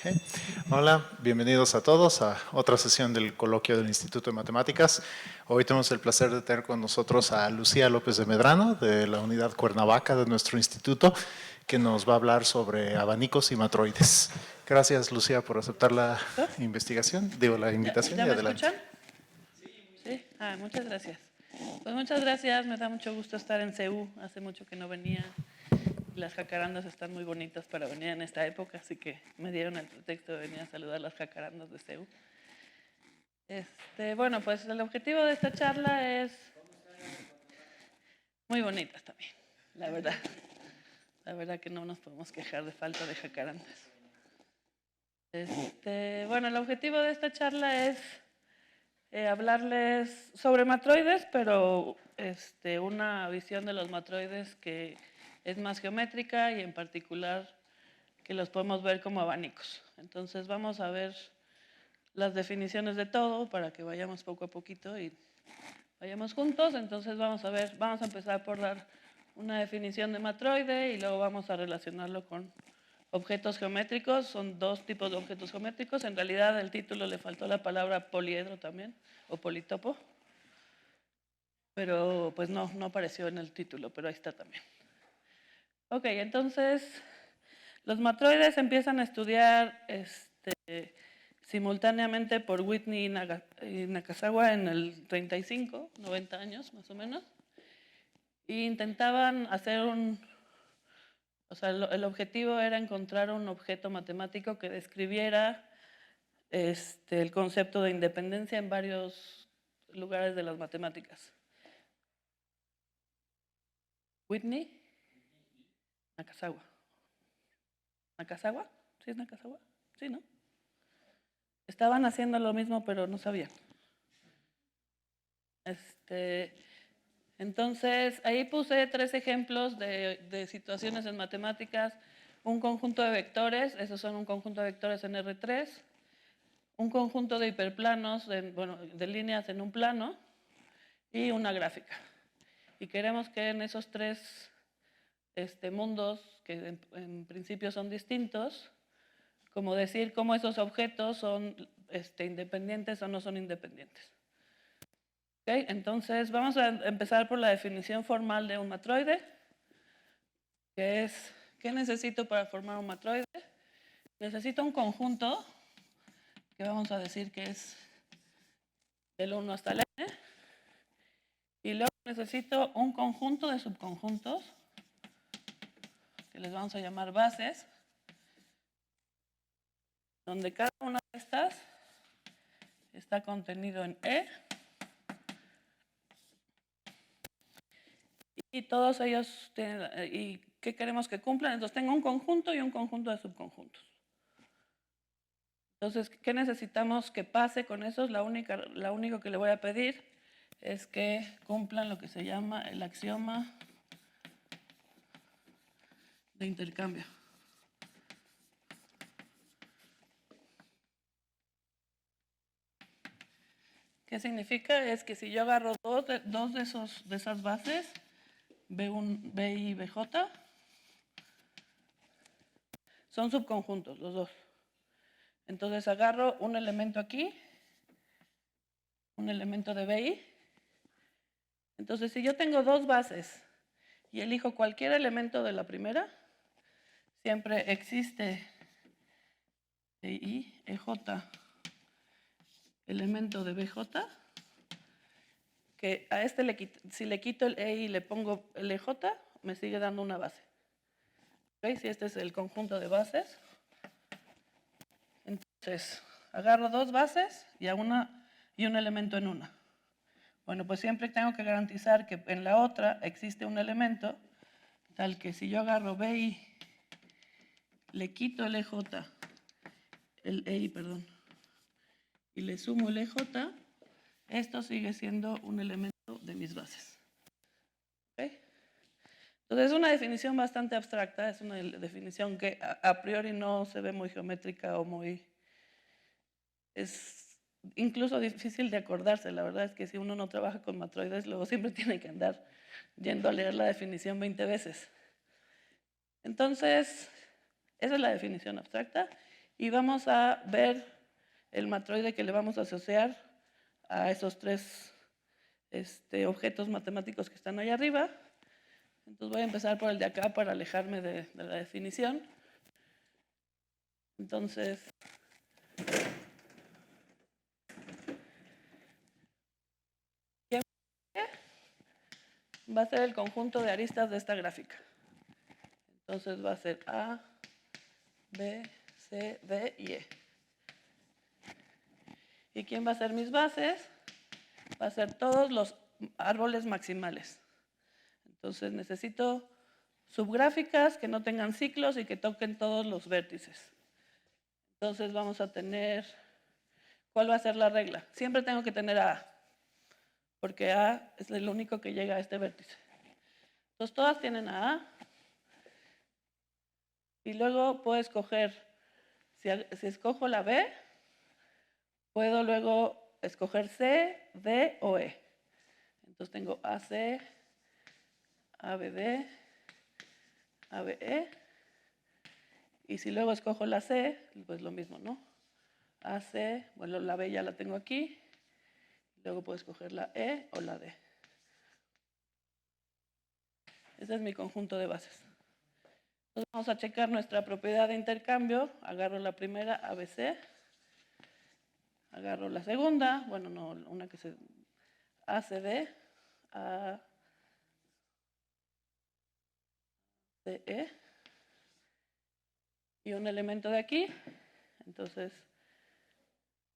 Okay. Hola, bienvenidos a todos a otra sesión del coloquio del Instituto de Matemáticas. Hoy tenemos el placer de tener con nosotros a Lucía López de Medrano, de la unidad Cuernavaca de nuestro instituto, que nos va a hablar sobre abanicos y matroides. Gracias, Lucía, por aceptar la la invitación ¿Ya y me adelante. escuchan? Sí. Muchas gracias. Pues muchas gracias, me da mucho gusto estar en CEU. Hace mucho que no venía. Las jacarandas están muy bonitas para venir en esta época, así que me dieron el pretexto de venir a saludar las jacarandas de CEU. Bueno, pues el objetivo de esta charla es muy bonitas también, la verdad. La verdad que no nos podemos quejar de falta de jacarandas. Bueno, el objetivo de esta charla es hablarles sobre matroides, pero una visión de los matroides que es más geométrica y en particular que los podemos ver como abanicos. Entonces vamos a ver las definiciones de todo para que vayamos poco a poquito y vayamos juntos. Entonces vamos a empezar por dar una definición de matroide y luego vamos a relacionarlo con objetos geométricos. Son dos tipos de objetos geométricos. En realidad el título le faltó la palabra poliedro también, o politopo. Pero pues no apareció en el título, pero ahí está también. Ok, entonces los matroides empiezan a estudiar simultáneamente por Whitney y Nakazawa en el 35, 90 años más o menos. Y intentaban hacer el objetivo era encontrar un objeto matemático que describiera el concepto de independencia en varios lugares de las matemáticas. Whitney, Nakazawa. ¿Nakazawa? ¿Sí es Nakazawa? Sí, ¿no? Estaban haciendo lo mismo, pero no sabían. Entonces, ahí puse 3 ejemplos de situaciones en matemáticas. Un conjunto de vectores, esos son un conjunto de vectores en R3. Un conjunto de hiperplanos, de líneas en un plano. Y una gráfica. Y queremos que en esos 3 mundos, que en principio son distintos, como decir cómo esos objetos son independientes o no son independientes. Okay, entonces vamos a empezar por la definición formal de un matroide, que es, ¿qué necesito para formar un matroide? Necesito un conjunto, que vamos a decir que es del 1 hasta el n, y luego necesito un conjunto de subconjuntos, que les vamos a llamar bases, donde cada una de estas está contenido en E, y todos ellos tienen, ¿y qué queremos que cumplan? Entonces tengo un conjunto y un conjunto de subconjuntos. Entonces, ¿qué necesitamos que pase con esos? Lo único que le voy a pedir es que cumplan lo que se llama el axioma de intercambio. ¿Qué significa? Es que si yo agarro dos de esas bases, B y BJ, son subconjuntos los dos. Entonces agarro un elemento aquí, un elemento de BI. Entonces si yo tengo 2 bases y elijo cualquier elemento de la primera, siempre existe EI, EJ, elemento de BJ, que a si le quito el EI y le pongo el EJ, me sigue dando una base. ¿Okay? Si este es el conjunto de bases, entonces agarro 2 bases y un elemento en una. Bueno, pues siempre tengo que garantizar que en la otra existe un elemento tal que si yo agarro BI, le quito el EJ, el EI, perdón, y le sumo el EJ, esto sigue siendo un elemento de mis bases. ¿Okay? Entonces es una definición bastante abstracta, es una definición que a priori no se ve muy geométrica o muy... Es incluso difícil de acordarse. La verdad es que si uno no trabaja con matroides, luego siempre tiene que andar yendo a leer la definición 20 veces. Entonces, esa es la definición abstracta. Y vamos a ver el matroide que le vamos a asociar a esos tres objetos matemáticos que están ahí arriba. Entonces voy a empezar por el de acá para alejarme de la definición. Entonces, ¿quién va a ser el conjunto de aristas de esta gráfica? Entonces va a ser A, B, C, D y E. ¿Y quién va a ser mis bases? Va a ser todos los árboles maximales. Entonces necesito subgráficas que no tengan ciclos y que toquen todos los vértices. Entonces vamos a tener, ¿cuál va a ser la regla? Siempre tengo que tener A, porque A es el único que llega a este vértice. Entonces todas tienen A. Y luego puedo escoger, si escojo la B, puedo luego escoger C, D o E. Entonces tengo AC, ABD, ABE. Y si luego escojo la C, pues lo mismo, ¿no? AC, bueno, la B ya la tengo aquí. Luego puedo escoger la E o la D. Ese es mi conjunto de bases. Entonces vamos a checar nuestra propiedad de intercambio. Agarro la primera, ABC. Agarro la segunda, bueno, no, una que se ACD, ACE. Y un elemento de aquí. Entonces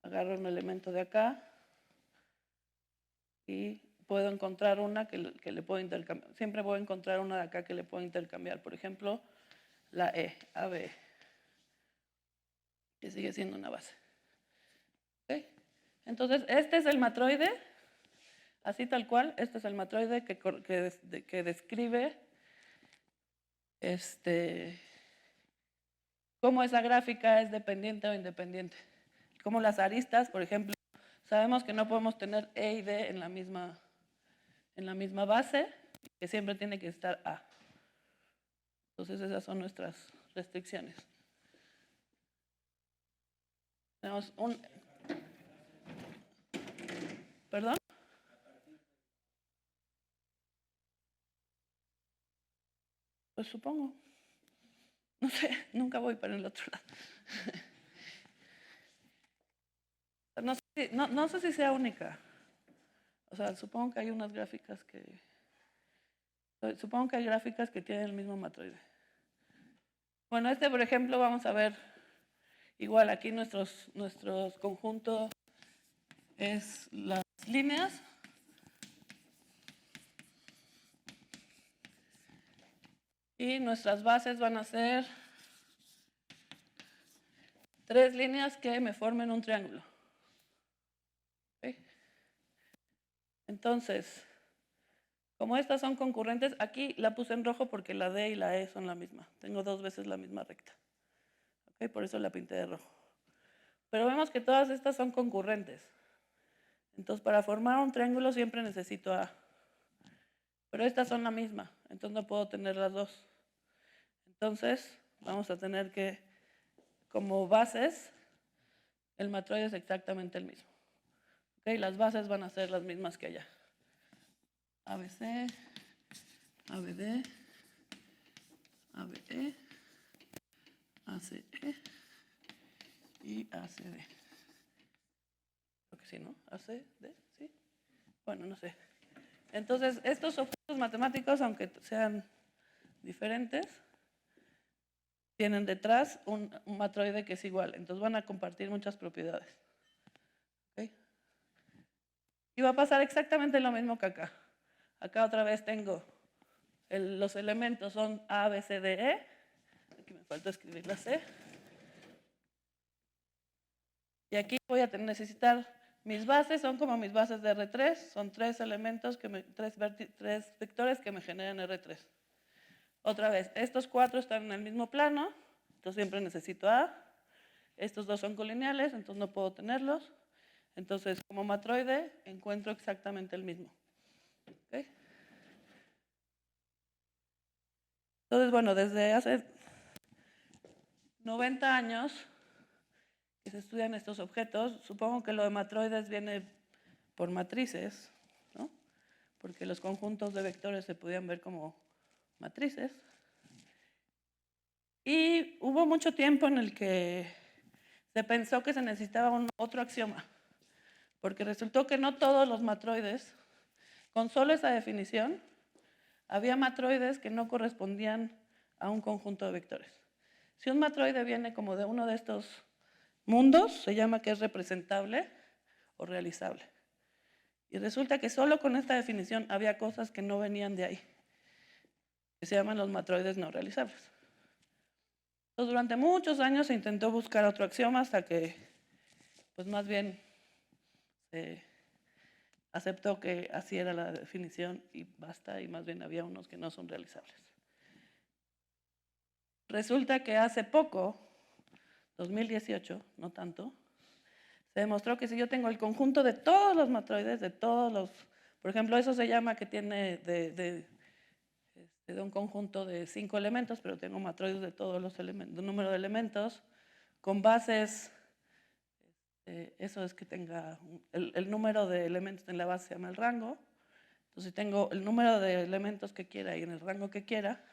agarro un elemento de acá y puedo encontrar una que le puedo intercambiar. Siempre voy a encontrar una de acá que le puedo intercambiar. Por ejemplo, la E, AB, que sigue siendo una base. ¿Okay? Entonces, este es el matroide, así tal cual. Este es el matroide que describe cómo esa gráfica es dependiente o independiente. Como las aristas, por ejemplo, sabemos que no podemos tener E y D en la misma base, que siempre tiene que estar A. Entonces esas son nuestras restricciones. Tenemos un... ¿Perdón? Pues supongo. No sé, nunca voy para el otro lado. No sé si sea única. O sea, supongo que hay unas gráficas que... Supongo que hay gráficas que tienen el mismo matroide. Bueno, por ejemplo, vamos a ver, igual aquí nuestros conjuntos es las líneas. Y nuestras bases van a ser tres líneas que me formen un triángulo. ¿Okay? Entonces, como estas son concurrentes, aquí la puse en rojo porque la D y la E son la misma. Tengo dos veces la misma recta. ¿Okay? Por eso la pinté de rojo. Pero vemos que todas estas son concurrentes. Entonces, para formar un triángulo siempre necesito A. Pero estas son la misma, entonces no puedo tener las dos. Entonces, vamos a tener que, como bases, el matroide es exactamente el mismo. ¿Okay? Las bases van a ser las mismas que allá. ABC, ABD, ABE, ACE y ACD. Creo que sí, ¿no? ACD, ¿sí? Bueno, no sé. Entonces, estos objetos matemáticos, aunque sean diferentes, tienen detrás un matroide que es igual. Entonces van a compartir muchas propiedades. ¿Okay? Y va a pasar exactamente lo mismo que acá. Acá otra vez tengo los elementos son A, B, C, D, E. Aquí me falta escribir la C. Y aquí voy a necesitar mis bases, son como mis bases de R3. Son tres elementos, tres vectores que me generan R3. Otra vez, estos cuatro están en el mismo plano, entonces siempre necesito A. Estos dos son colineales, entonces no puedo tenerlos. Entonces, como matroide, encuentro exactamente el mismo. ¿Okay? Entonces, bueno, desde hace 90 años se estudian estos objetos, supongo que lo de matroides viene por matrices, ¿no? Porque los conjuntos de vectores se podían ver como matrices. Y hubo mucho tiempo en el que se pensó que se necesitaba otro axioma, porque resultó que no todos los matroides, con solo esa definición, había matroides que no correspondían a un conjunto de vectores. Si un matroide viene como de uno de estos mundos, se llama que es representable o realizable. Y resulta que solo con esta definición había cosas que no venían de ahí, que se llaman los matroides no realizables. Entonces, durante muchos años se intentó buscar otro axioma hasta que, pues más bien, se aceptó que así era la definición y basta, y más bien había unos que no son realizables. Resulta que hace poco, 2018, no tanto, se demostró que si yo tengo el conjunto de todos los matroides, de todos los, por ejemplo, eso se llama que tiene de un conjunto de 5 elementos, pero tengo matroides de todos los elementos, de un número de elementos, con bases, eso es que tenga, el número de elementos en la base se llama el rango. Entonces, si tengo el número de elementos que quiera y en el rango que quiera,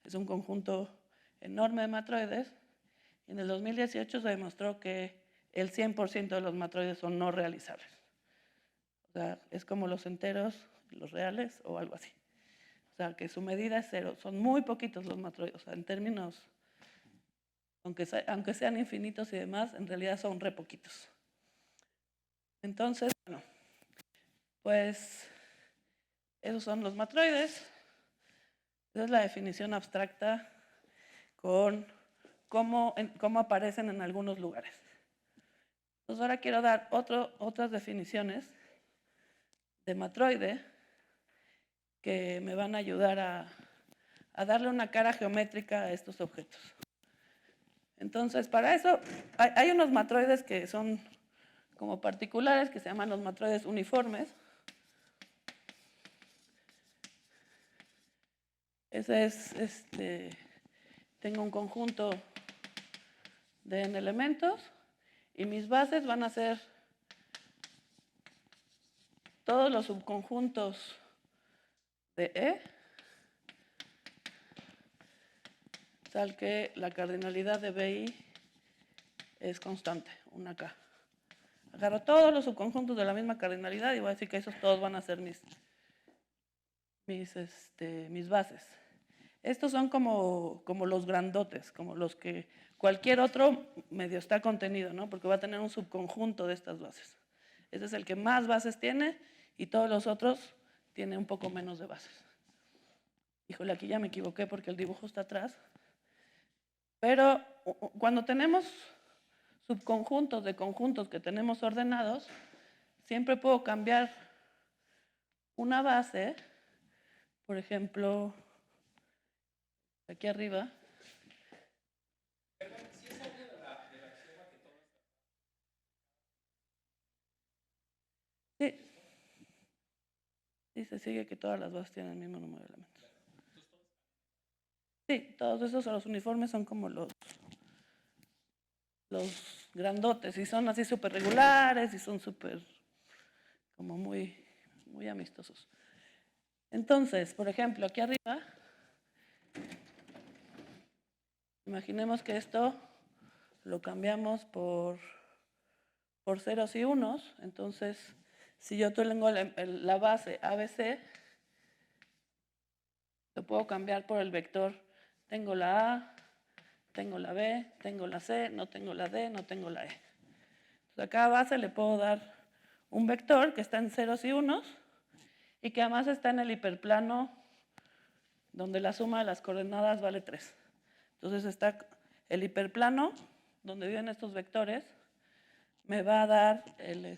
es un conjunto enorme de matroides. Y en el 2018 se demostró que el 100% de los matroides son no realizables. O sea, es como los enteros, los reales o algo así. O sea, que su medida es 0. Son muy poquitos los matroides. O sea, en términos, aunque sean infinitos y demás, en realidad son re poquitos. Entonces, bueno, pues esos son los matroides. Esa es la definición abstracta con cómo aparecen en algunos lugares. Entonces ahora quiero dar otras definiciones de matroide que me van a ayudar a darle una cara geométrica a estos objetos. Entonces, para eso hay unos matroides que son como particulares, que se llaman los matroides uniformes. Ese es, tengo un conjunto de n elementos y mis bases van a ser todos los subconjuntos de E, tal que la cardinalidad de BI es constante, una K. Agarro todos los subconjuntos de la misma cardinalidad y voy a decir que esos todos van a ser mis bases. Estos son como los grandotes, como los que cualquier otro medio está contenido, ¿no? Porque va a tener un subconjunto de estas bases. Ese es el que más bases tiene y todos los otros tienen un poco menos de bases. Híjole, aquí ya me equivoqué porque el dibujo está atrás. Pero cuando tenemos subconjuntos de conjuntos que tenemos ordenados, siempre puedo cambiar una base, por ejemplo, aquí arriba. Sí. Sí, se sigue que todas las bases tienen el mismo número de elementos. Sí, todos esos los uniformes son como los grandotes y son así súper regulares y son súper como muy amistosos. Entonces, por ejemplo, aquí arriba, imaginemos que esto lo cambiamos por ceros y unos. Entonces, si yo tengo la base ABC, lo puedo cambiar por el vector. Tengo la A, tengo la B, tengo la C, no tengo la D, no tengo la E. Entonces, a cada base le puedo dar un vector que está en ceros y unos y que además está en el hiperplano donde la suma de las coordenadas vale 3. Entonces está el hiperplano donde viven estos vectores, me va a dar el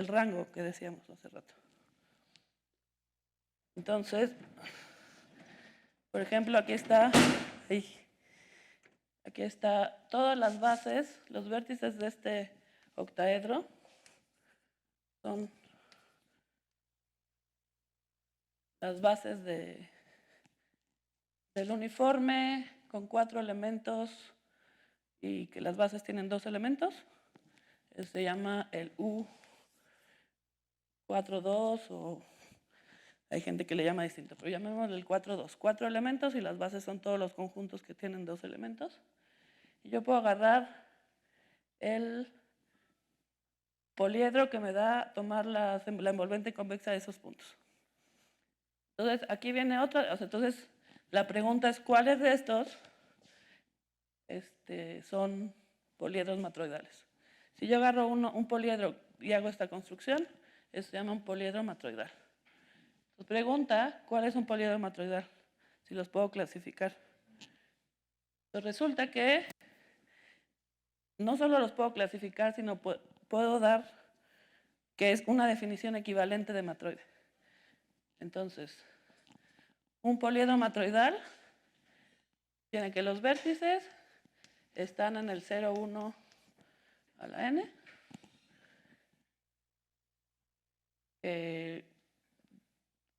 rango que decíamos hace rato. Entonces, por ejemplo, aquí está todas las bases, los vértices de este octaedro son las bases del uniforme con 4 elementos y que las bases tienen 2 elementos. Se llama el U42 o hay gente que le llama distinto, pero llamémoslo el 4-2. 4 elementos y las bases son todos los conjuntos que tienen 2 elementos. Y yo puedo agarrar el poliedro que me da tomar la envolvente convexa de esos puntos. Entonces, aquí viene otra. Entonces, la pregunta es, ¿cuáles de estos son poliedros matroidales? Si yo agarro un poliedro y hago esta construcción, eso se llama un poliedro matroidal. Entonces, pregunta, ¿cuál es un poliedro matroidal? Si los puedo clasificar. Pues resulta que no solo los puedo clasificar, sino puedo dar que es una definición equivalente de matroide. Entonces, un poliedro matroidal tiene que los vértices están en el 0, 1 a la n, que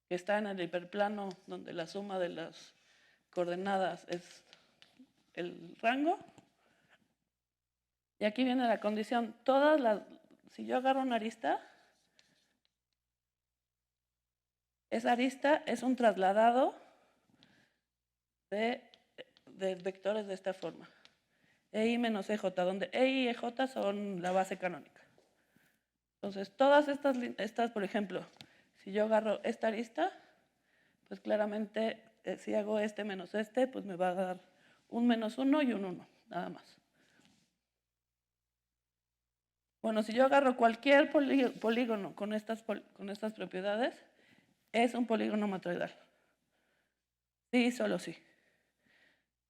está en el hiperplano donde la suma de las coordenadas es el rango. Y aquí viene la condición. Si yo agarro una arista, esa arista es un trasladado de vectores de esta forma. EI menos EJ, donde EI y EJ son la base canónica. Entonces, todas estas, por ejemplo, si yo agarro esta arista, pues claramente si hago este menos este, pues me va a dar un menos 1 y un 1, nada más. Bueno, si yo agarro cualquier polígono con estas propiedades, es un polígono matroidal. Sí, solo sí.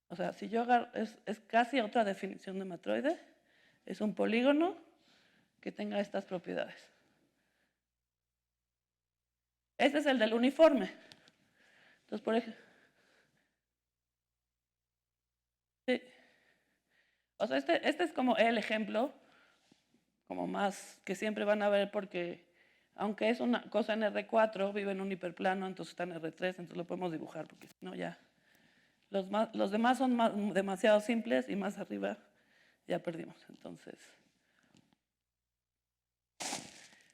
O sea, si yo agarro, es casi otra definición de matroide, es un polígono que tenga estas propiedades. Este es el del uniforme. Entonces, por ejemplo, sí. O sea, este es como el ejemplo, como más que siempre van a ver, porque aunque es una cosa en R4, vive en un hiperplano, entonces está en R3, entonces lo podemos dibujar, porque si no ya... Los demás son demasiado simples y más arriba ya perdimos.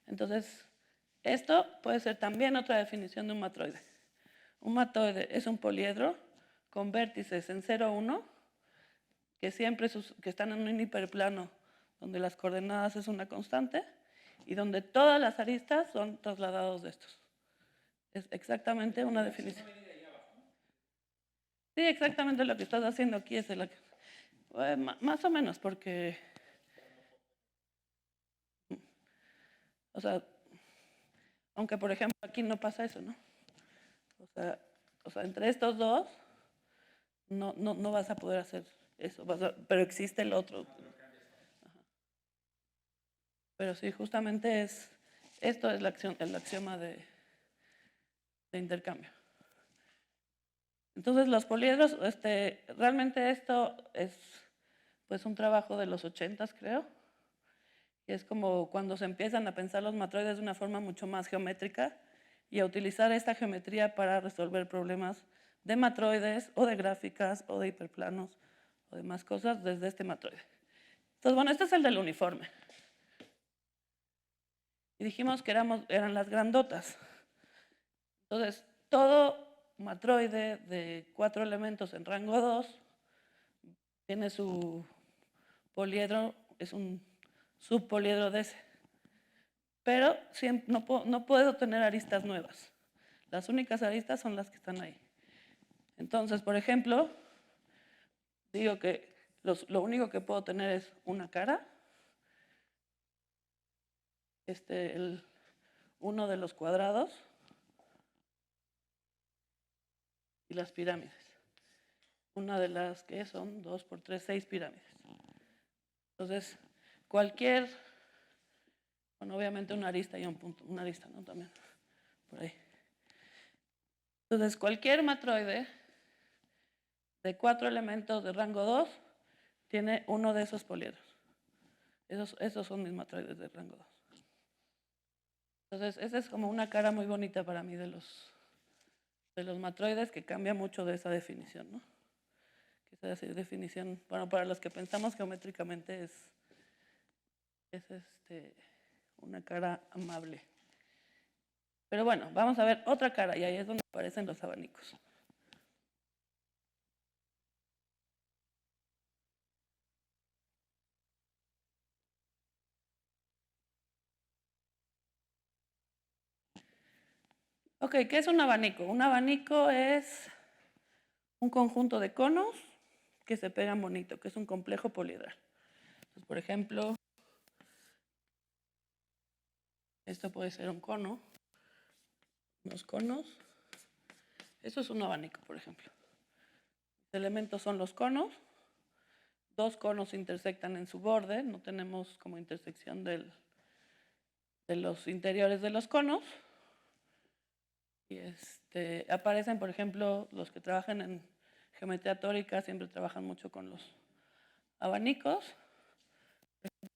Entonces, esto puede ser también otra definición de un matroide. Un matroide es un poliedro con vértices en 0, 1, que siempre que están en un hiperplano donde las coordenadas es una constante y donde todas las aristas son trasladados de estos. Es exactamente una definición. Sí, exactamente lo que estás haciendo aquí es más o menos, porque... O sea, aunque por ejemplo aquí no pasa eso, ¿no? O sea entre estos dos no vas a poder hacer eso, pero existe el otro. Ajá. Pero sí, justamente esto es el axioma de intercambio. Entonces los poliedros, realmente esto es pues un trabajo de los 80s, creo. Y es como cuando se empiezan a pensar los matroides de una forma mucho más geométrica y a utilizar esta geometría para resolver problemas de matroides o de gráficas o de hiperplanos o demás cosas desde este matroide. Entonces, bueno, este es el del uniforme. Y dijimos que eran las grandotas. Entonces, todo matroide de 4 elementos en rango 2 tiene su poliedro, es un subpoliedro de ese. Pero no puedo tener aristas nuevas. Las únicas aristas son las que están ahí. Entonces, por ejemplo, digo que lo único que puedo tener es una cara. Uno de los cuadrados y las pirámides. Una de las que son 2 por 3, 6 pirámides. Entonces, bueno, obviamente una arista y un punto, una arista, ¿no? También, por ahí. Entonces, cualquier matroide de 4 elementos de rango 2 tiene uno de esos poliedros. Esos son mis matroides de rango 2. Entonces, esa es como una cara muy bonita para mí de los matroides, que cambia mucho de esa definición, ¿no? que esa definición, bueno, para los que pensamos geométricamente es una cara amable. Pero bueno, vamos a ver otra cara y ahí es donde aparecen los abanicos. Ok, ¿qué es un abanico? Un abanico es un conjunto de conos que se pegan bonito, que es un complejo poliedral. Entonces, por ejemplo, esto puede ser un cono, unos conos. Eso es un abanico, por ejemplo. Los elementos son los conos. Dos conos intersectan en su borde. No tenemos como intersección de los interiores de los conos. Y aparecen, por ejemplo, los que trabajan en geometría tórica siempre trabajan mucho con los abanicos.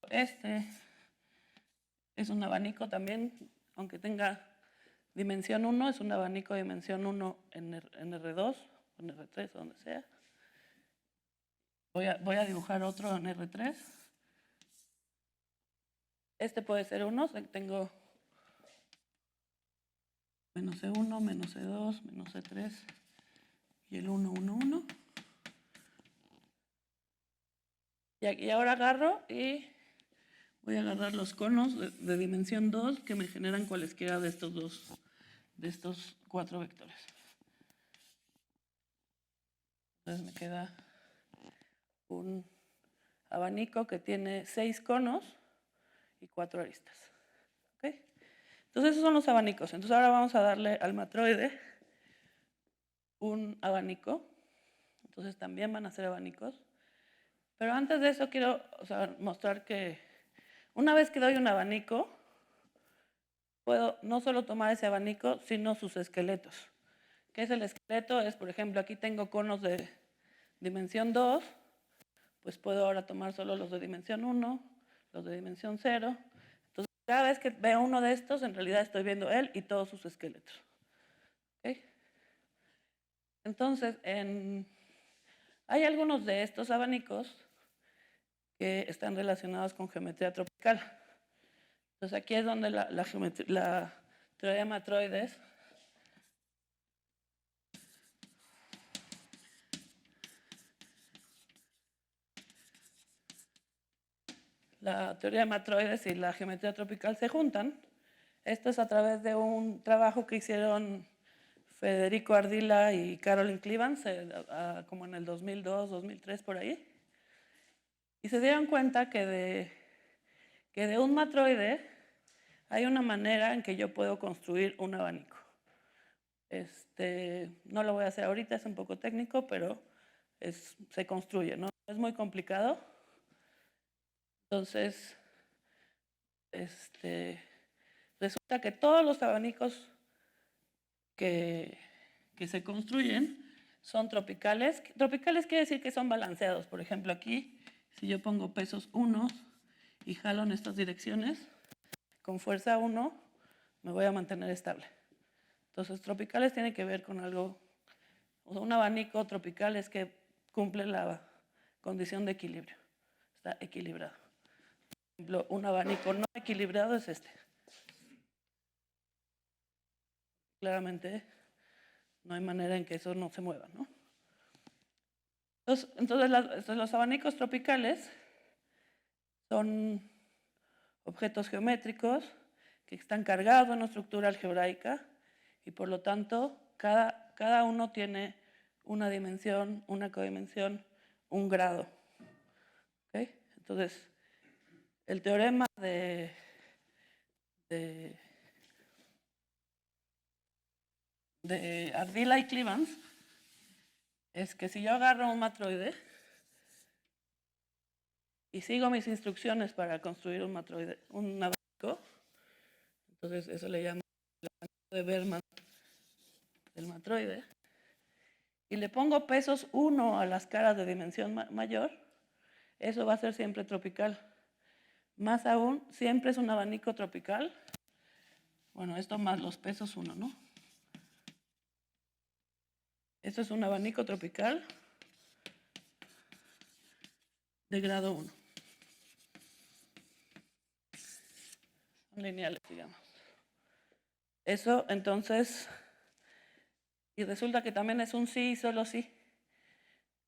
Este es un abanico también, aunque tenga dimensión 1, es un abanico de dimensión 1 en R2, en R3, o donde sea. Voy a dibujar otro en R3. Este puede ser 1, tengo menos E1, menos E2, menos E3 y el 1, 1, 1. Y ahora agarro y voy a agarrar los conos de dimensión 2 que me generan cualesquiera de estos 4 vectores. Entonces me queda un abanico que tiene 6 conos y 4 aristas. ¿Okay? Entonces esos son los abanicos. Entonces ahora vamos a darle al matroide un abanico. Entonces también van a ser abanicos. Pero antes de eso quiero mostrar que una vez que doy un abanico, puedo no solo tomar ese abanico, sino sus esqueletos. ¿Qué es el esqueleto? Es, por ejemplo, aquí tengo conos de dimensión 2, pues puedo ahora tomar solo los de dimensión 1, los de dimensión 0. Entonces, cada vez que veo uno de estos, en realidad estoy viendo él y todos sus esqueletos. ¿Okay? Entonces, hay algunos de estos abanicos que están relacionados con geometría tropical. Entonces, aquí es donde la teoría de matroides y la geometría tropical se juntan. Esto es a través de un trabajo que hicieron Federico Ardila y Carolyn Clevans, como en el 2002, 2003, por ahí. Y se dieron cuenta que de un matroide hay una manera en que yo puedo construir un abanico. No lo voy a hacer ahorita, es un poco técnico, pero se construye, ¿no? Es muy complicado. Entonces, resulta que todos los abanicos que se construyen son tropicales. Tropicales quiere decir que son balanceados. Por ejemplo, aquí, si yo pongo pesos 1 y jalo en estas direcciones, con fuerza 1 me voy a mantener estable. Entonces, tropicales tiene que ver con algo, o sea, un abanico tropical es que cumple la condición de equilibrio, está equilibrado. Por ejemplo, un abanico no equilibrado es este. Claramente no hay manera en que eso no se mueva, ¿no? Entonces los abanicos tropicales son objetos geométricos que están cargados en una estructura algebraica y por lo tanto cada uno tiene una dimensión, una codimensión, un grado. ¿Okay? Entonces, el teorema de Ardila y Clevans es que si yo agarro un matroide y sigo mis instrucciones para construir un matroide, un abanico, entonces eso le llama el abanico de Berman del matroide, y le pongo pesos 1 a las caras de dimensión mayor, eso va a ser siempre tropical. Más aún, siempre es un abanico tropical. Bueno, esto más los pesos 1, ¿no? Esto es un abanico tropical de grado 1. Son lineales, digamos. Eso, entonces, y resulta que también es un sí y solo sí.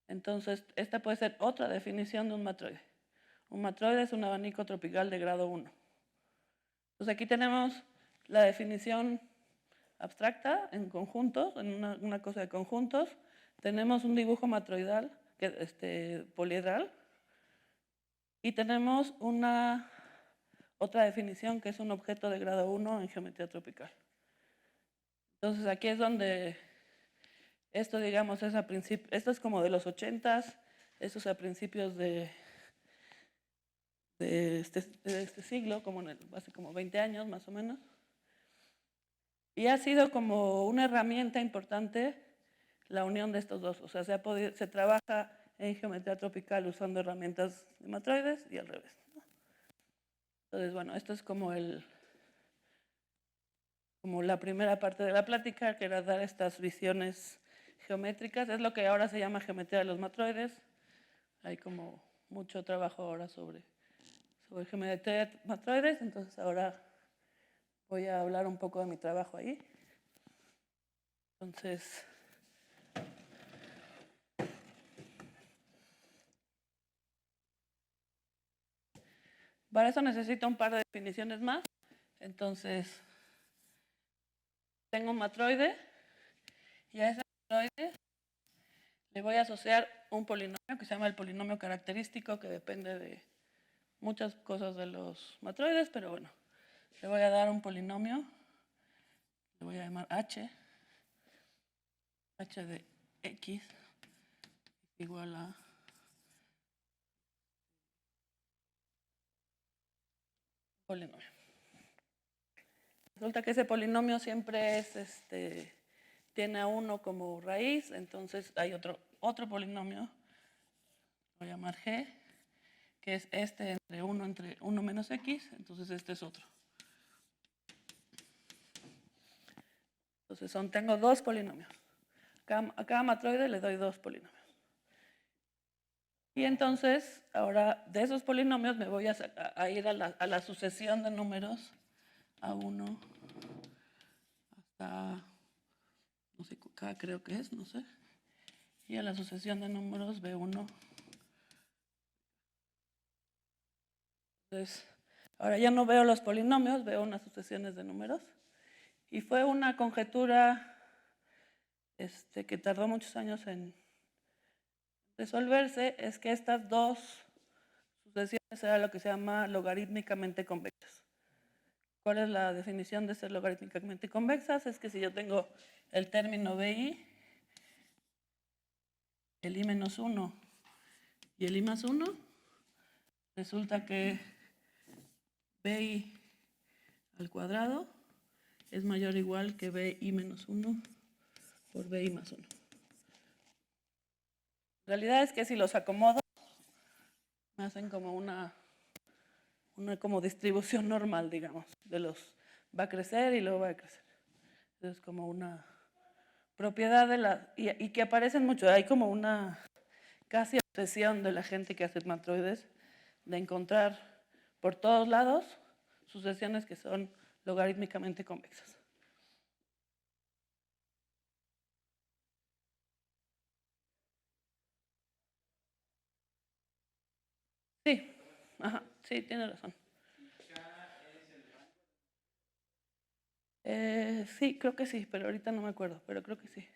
Entonces, esta puede ser otra definición de un matroide. Un matroide es un abanico tropical de grado 1. Entonces, aquí tenemos la definición abstracta en conjuntos, en una cosa de conjuntos. Tenemos un dibujo matroidal, poliedral, y tenemos otra definición que es un objeto de grado 1 en geometría tropical. Entonces, aquí es donde esto, digamos, esto es como de los 80s, esto es a principios de este siglo, hace como 20 años más o menos. Y ha sido como una herramienta importante la unión de estos dos. O sea, se trabaja en geometría tropical usando herramientas de matroides y al revés, ¿no? Entonces, bueno, esto es como la primera parte de la plática, que era dar estas visiones geométricas. Es lo que ahora se llama geometría de los matroides. Hay como mucho trabajo ahora sobre geometría de matroides, entonces ahora voy a hablar un poco de mi trabajo ahí. Entonces, para eso necesito un par de definiciones más. Entonces, tengo un matroide y a ese matroide le voy a asociar un polinomio que se llama el polinomio característico, que depende de muchas cosas de los matroides, pero bueno, le voy a dar un polinomio, le voy a llamar h de x igual a polinomio. Resulta que ese polinomio siempre tiene a 1 como raíz, entonces hay otro polinomio, lo voy a llamar g, que es entre 1 menos x, entonces este es otro. Entonces tengo dos polinomios. A cada matroide le doy dos polinomios. Y entonces, ahora de esos polinomios me voy a ir a la sucesión de números A1 hasta, no sé, K creo que es, no sé. Y a la sucesión de números B1. Entonces, ahora ya no veo los polinomios, veo unas sucesiones de números. Y fue una conjetura que tardó muchos años en resolverse, es que estas dos sucesiones eran lo que se llama logarítmicamente convexas. ¿Cuál es la definición de ser logarítmicamente convexas? Es que si yo tengo el término BI, el I menos 1 y el I más 1, resulta que BI al cuadrado es mayor o igual que BI menos 1 por BI más 1. La realidad es que si los acomodo, me hacen como una como distribución normal, digamos, va a crecer y luego va a crecer. Es como una propiedad y que aparecen mucho. Hay como una casi obsesión de la gente que hace matroides de encontrar por todos lados sucesiones que son logarítmicamente convexas. Sí, ajá, sí, tiene razón. Sí, creo que sí, pero ahorita no me acuerdo, pero creo que sí.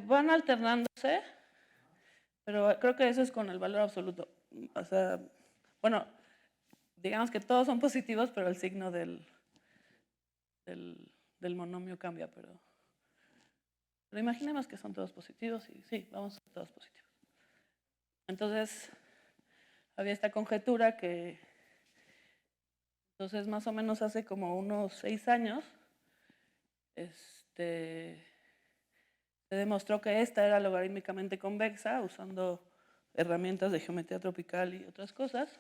Van alternándose, pero creo que eso es con el valor absoluto. O sea, bueno, digamos que todos son positivos, pero el signo del monomio cambia, pero imaginemos que son todos positivos y sí, vamos a ser todos positivos. Entonces, había esta conjetura que entonces más o menos hace como unos 6 años se demostró que esta era logarítmicamente convexa usando herramientas de geometría tropical y otras cosas.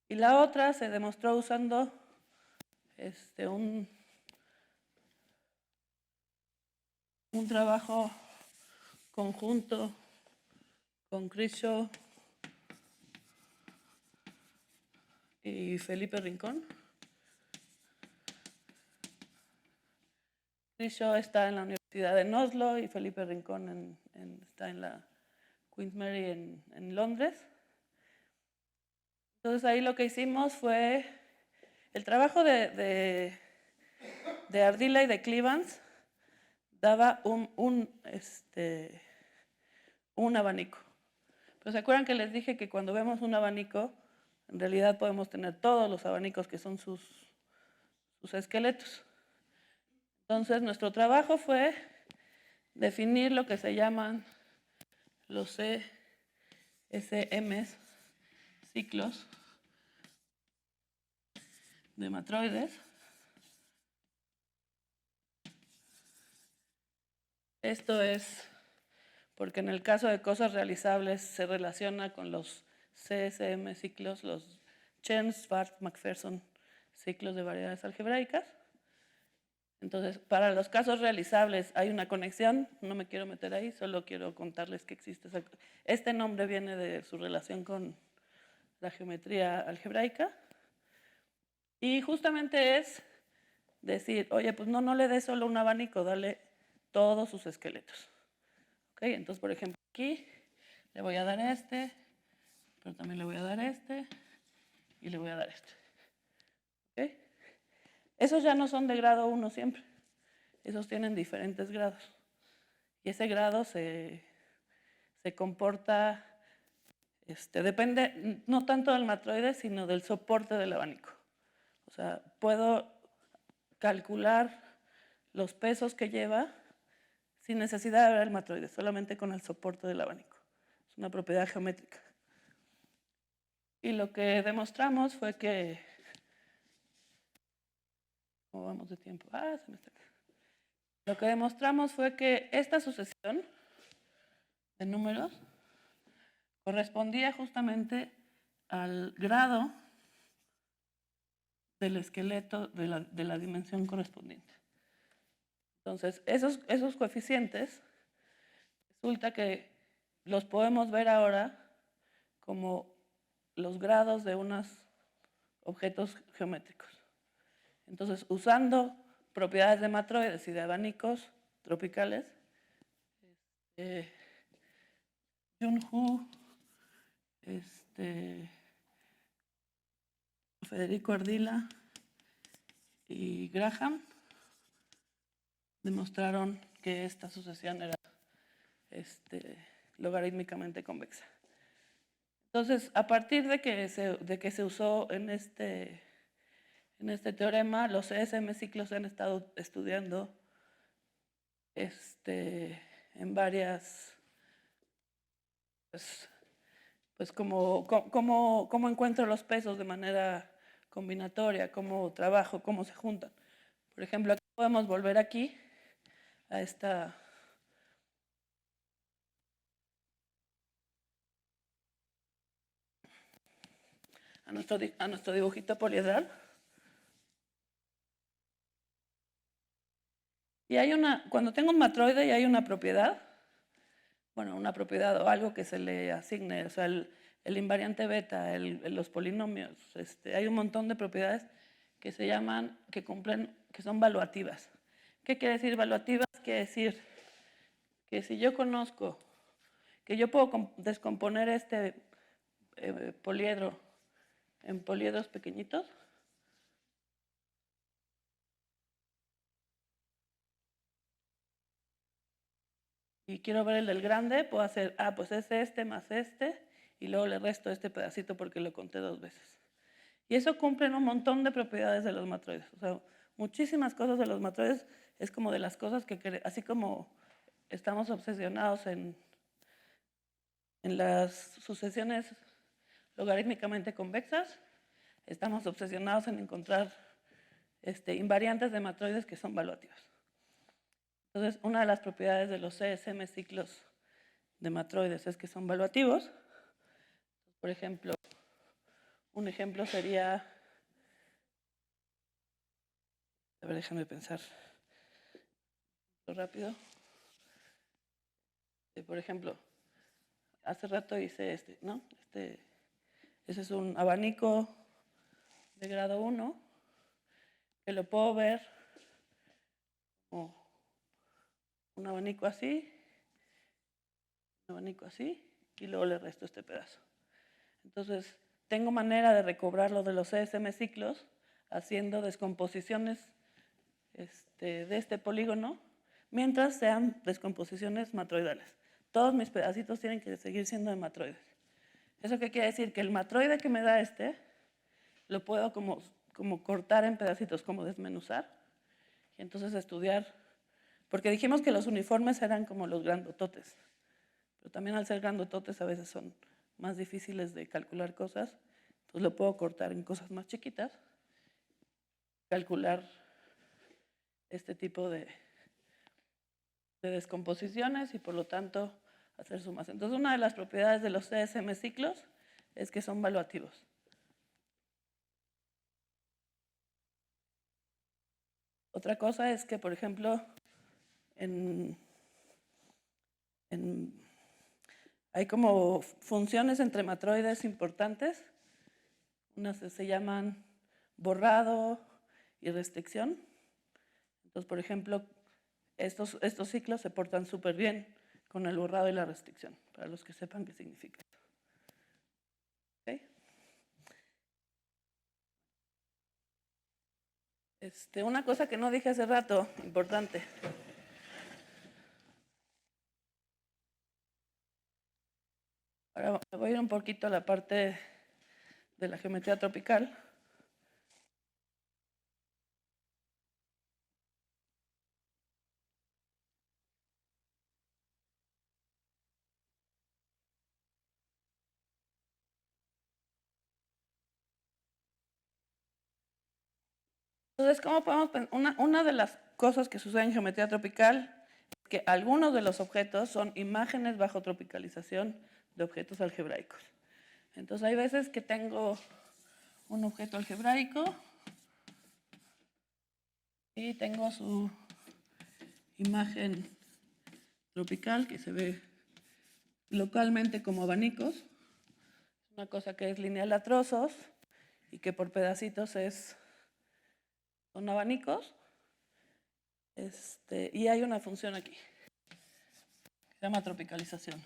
Y la otra se demostró usando un trabajo conjunto con Chris Shaw y Felipe Rincón. Chris Shaw está en la Universidad de Oslo y Felipe Rincón está en la Queen's Mary en Londres. Entonces ahí lo que hicimos fue el trabajo de Ardila y de Cleavance daba un abanico. Pero ¿se acuerdan que les dije que cuando vemos un abanico, en realidad podemos tener todos los abanicos que son sus esqueletos? Entonces nuestro trabajo fue definir lo que se llaman los CSM, ciclos de matroides. Esto es porque en el caso de cosas realizables se relaciona con los CSM ciclos, los Chern-Schwarz-McPherson ciclos de variedades algebraicas. Entonces, para los casos realizables hay una conexión, no me quiero meter ahí, solo quiero contarles que existe. Este nombre viene de su relación con la geometría algebraica y justamente es decir, oye, pues no le des solo un abanico, dale todos sus esqueletos. ¿Okay? Entonces, por ejemplo, aquí le voy a dar este, pero también le voy a dar este y le voy a dar este. ¿Okay? Esos ya no son de grado 1 siempre. Esos tienen diferentes grados. Y ese grado se comporta, depende no tanto del matroide, sino del soporte del abanico. O sea, puedo calcular los pesos que lleva sin necesidad de ver el matroide, solamente con el soporte del abanico. Es una propiedad geométrica. Y lo que demostramos fue que... ¿Cómo vamos de tiempo? Se me está... Lo que demostramos fue que esta sucesión de números correspondía justamente al grado del esqueleto de la dimensión correspondiente. Entonces, esos coeficientes resulta que los podemos ver ahora como los grados de unos objetos geométricos. Entonces, usando propiedades de matroides y de abanicos tropicales, Jun-Hu, Federico Ardila y Graham demostraron que esta sucesión era logarítmicamente convexa. Entonces, a partir de que se usó en este teorema, los CSM ciclos se han estado estudiando en varias, pues cómo encuentro los pesos de manera combinatoria, cómo trabajo, cómo se juntan. Por ejemplo, aquí podemos volver aquí a nuestro dibujito poliedral. Y cuando tengo un matroide y hay una propiedad, bueno, una propiedad o algo que se le asigne, o sea, el invariante beta, los polinomios, hay un montón de propiedades que se llaman, que son valuativas. ¿Qué quiere decir valuativas? Quiere decir que si yo conozco que yo puedo descomponer este poliedro en poliedros pequeñitos, y quiero ver el del grande, puedo hacer, pues es este más este, y luego le resto este pedacito porque lo conté 2 veces. Y eso cumple un montón de propiedades de los matroides. O sea, muchísimas cosas de los matroides es como de las cosas que, así como estamos obsesionados en las sucesiones logarítmicamente convexas, estamos obsesionados en encontrar invariantes de matroides que son valuativas. Entonces, una de las propiedades de los CSM ciclos de matroides es que son valuativos. Por ejemplo, un ejemplo sería, a ver, déjame pensar rápido. Por ejemplo, hace rato hice ¿no? Ese es un abanico de grado 1, que lo puedo ver como un abanico así, y luego le resto este pedazo. Entonces, tengo manera de recobrarlo de los CSM ciclos haciendo descomposiciones de este polígono, mientras sean descomposiciones matroidales. Todos mis pedacitos tienen que seguir siendo de matroides. ¿Eso qué quiere decir? Que el matroide que me da lo puedo como cortar en pedacitos, como desmenuzar, y entonces estudiar, porque dijimos que los uniformes eran como los grandototes, pero también al ser grandototes a veces son más difíciles de calcular cosas, entonces lo puedo cortar en cosas más chiquitas, calcular este tipo de descomposiciones y por lo tanto hacer sumas. Entonces una de las propiedades de los CSM ciclos es que son valuativos. Otra cosa es que, por ejemplo, hay como funciones entre matroides importantes. Unas se llaman borrado y restricción. Entonces, por ejemplo, estos ciclos se portan súper bien con el borrado y la restricción, para los que sepan qué significa. ¿Okay? Una cosa que no dije hace rato, importante. Ahora me voy a ir un poquito a la parte de la geometría tropical. Entonces, ¿cómo podemos pensar? Una de las cosas que sucede en geometría tropical es que algunos de los objetos son imágenes bajo tropicalización de objetos algebraicos. Entonces, hay veces que tengo un objeto algebraico y tengo su imagen tropical que se ve localmente como abanicos. Una cosa que es lineal a trozos y que por pedacitos son abanicos. Y hay una función aquí que se llama tropicalización.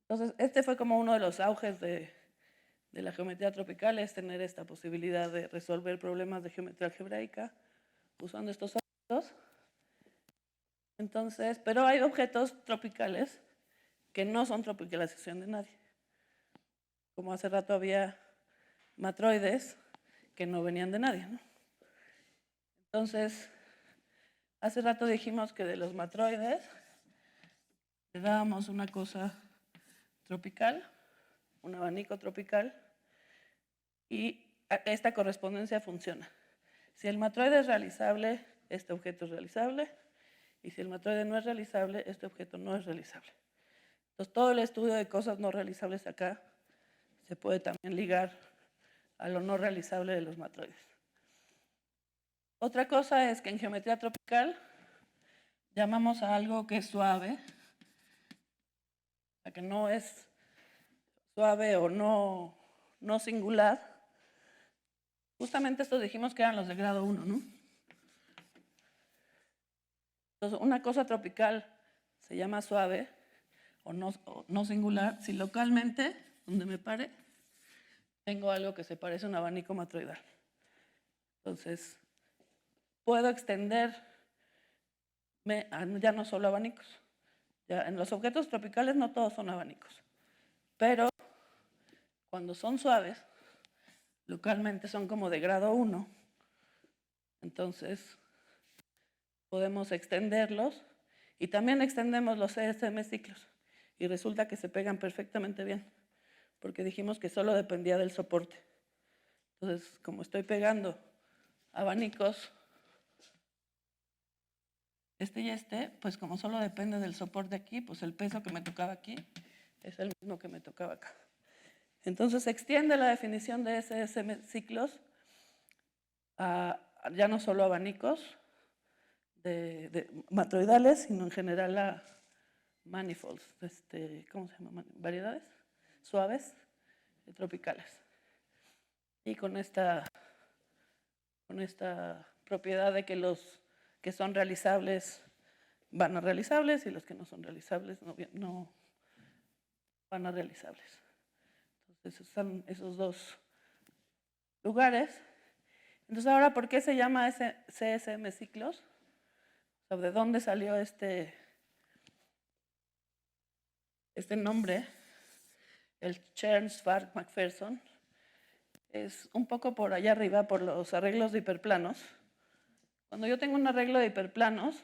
Entonces, fue como uno de los auges de la geometría tropical, es tener esta posibilidad de resolver problemas de geometría algebraica usando estos objetos. Entonces, pero hay objetos tropicales que no son tropicalización de nadie. Como hace rato había matroides que no venían de nadie, ¿no? Entonces, hace rato dijimos que de los matroides le dábamos una cosa tropical, un abanico tropical, y esta correspondencia funciona. Si el matroide es realizable, este objeto es realizable, y si el matroide no es realizable, este objeto no es realizable. Entonces, todo el estudio de cosas no realizables acá se puede también ligar a lo no realizable de los matroides. Otra cosa es que en geometría tropical llamamos a algo que es suave, a que no es suave o no singular. Justamente estos dijimos que eran los de grado 1, ¿no? Entonces, una cosa tropical se llama suave o no singular si localmente, donde me pare, tengo algo que se parece a un abanico matroidal. Entonces, puedo extenderme ya no solo abanicos. Ya en los objetos tropicales no todos son abanicos, pero cuando son suaves, localmente son como de grado 1, entonces podemos extenderlos y también extendemos los CSM ciclos y resulta que se pegan perfectamente bien porque dijimos que solo dependía del soporte. Entonces, como estoy pegando abanicos, y pues como solo depende del soporte aquí, pues el peso que me tocaba aquí es el mismo que me tocaba acá. Entonces se extiende la definición de CSM ciclos a ya no solo abanicos, matroidales, sino en general a manifolds, ¿cómo se llama? Variedades suaves, tropicales. Y con esta propiedad de que los que son realizables van a realizables y los que no son realizables no van a realizables. Entonces están esos dos lugares. Entonces ahora, ¿por qué se llama CSM ciclos? O sea, ¿de dónde salió este nombre? El Chern-Schwarz-McPherson. Es un poco por allá arriba, por los arreglos de hiperplanos. Cuando yo tengo un arreglo de hiperplanos,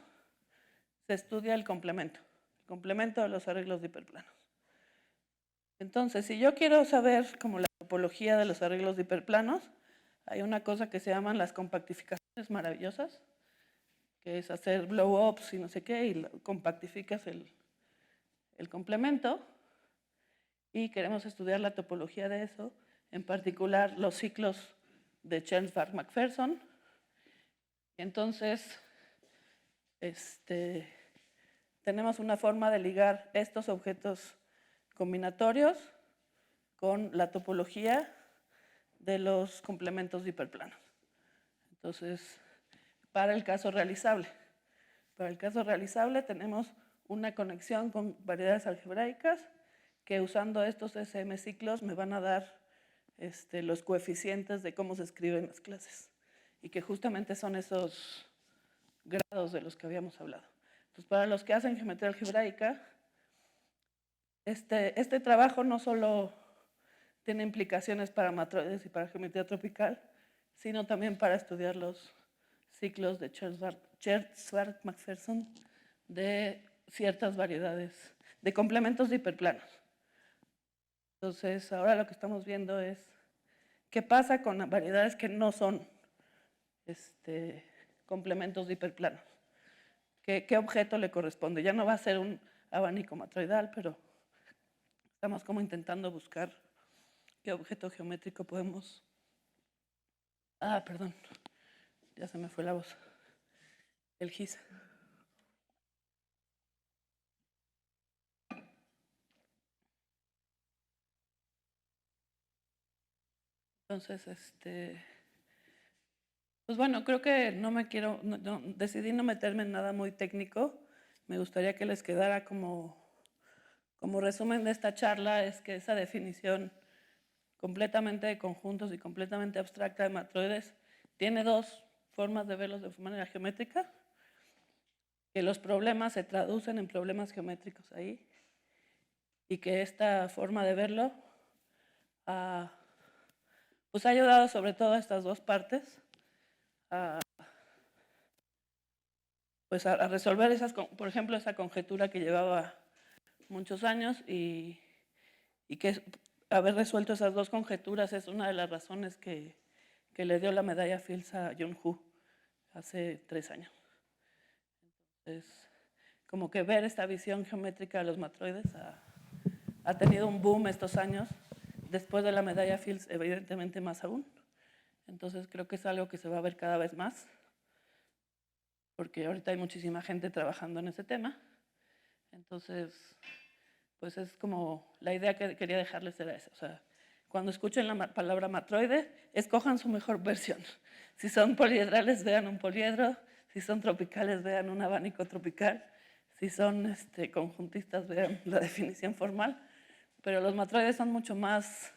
se estudia el complemento de los arreglos de hiperplanos. Entonces, si yo quiero saber como la topología de los arreglos de hiperplanos, hay una cosa que se llaman las compactificaciones maravillosas, que es hacer blow-ups y no sé qué, y compactificas el complemento, y queremos estudiar la topología de eso, en particular los ciclos de Chern-Schwarz-McPherson. Entonces, tenemos una forma de ligar estos objetos combinatorios con la topología de los complementos de hiperplanos. Entonces, para el caso realizable tenemos una conexión con variedades algebraicas que usando estos SM ciclos me van a dar los coeficientes de cómo se escriben las clases y que justamente son esos grados de los que habíamos hablado. Entonces, para los que hacen geometría algebraica, este trabajo no solo tiene implicaciones para matroides y para geometría tropical, sino también para estudiar los ciclos de Chern-Schwarz-McPherson de ciertas variedades de complementos de hiperplanos. Entonces, ahora lo que estamos viendo es qué pasa con variedades que no son complementos de hiperplanos. ¿Qué objeto le corresponde? Ya no va a ser un abanico matroidal, pero estamos como intentando buscar qué objeto geométrico podemos... perdón, ya se me fue la voz. El GIS. Entonces, pues bueno, creo que decidí no meterme en nada muy técnico. Me gustaría que les quedara como resumen de esta charla, es que esa definición completamente de conjuntos y completamente abstracta de matroides tiene dos formas de verlos de manera geométrica, que los problemas se traducen en problemas geométricos ahí y que esta forma de verlo pues ha ayudado sobre todo a estas dos partes pues a resolver por ejemplo, esa conjetura que llevaba muchos años y que haber resuelto esas dos conjeturas es una de las razones que le dio la medalla Fields a John Hu hace 3 años. Entonces, como que ver esta visión geométrica de los matroides ha tenido un boom estos años, después de la medalla Fields, evidentemente más aún. Entonces, creo que es algo que se va a ver cada vez más, porque ahorita hay muchísima gente trabajando en ese tema. Entonces, pues es como la idea que quería dejarles era esa. O sea, cuando escuchen la palabra matroide, escojan su mejor versión. Si son poliedrales, vean un poliedro. Si son tropicales, vean un abanico tropical. Si son conjuntistas, vean la definición formal. Pero los matroides son mucho más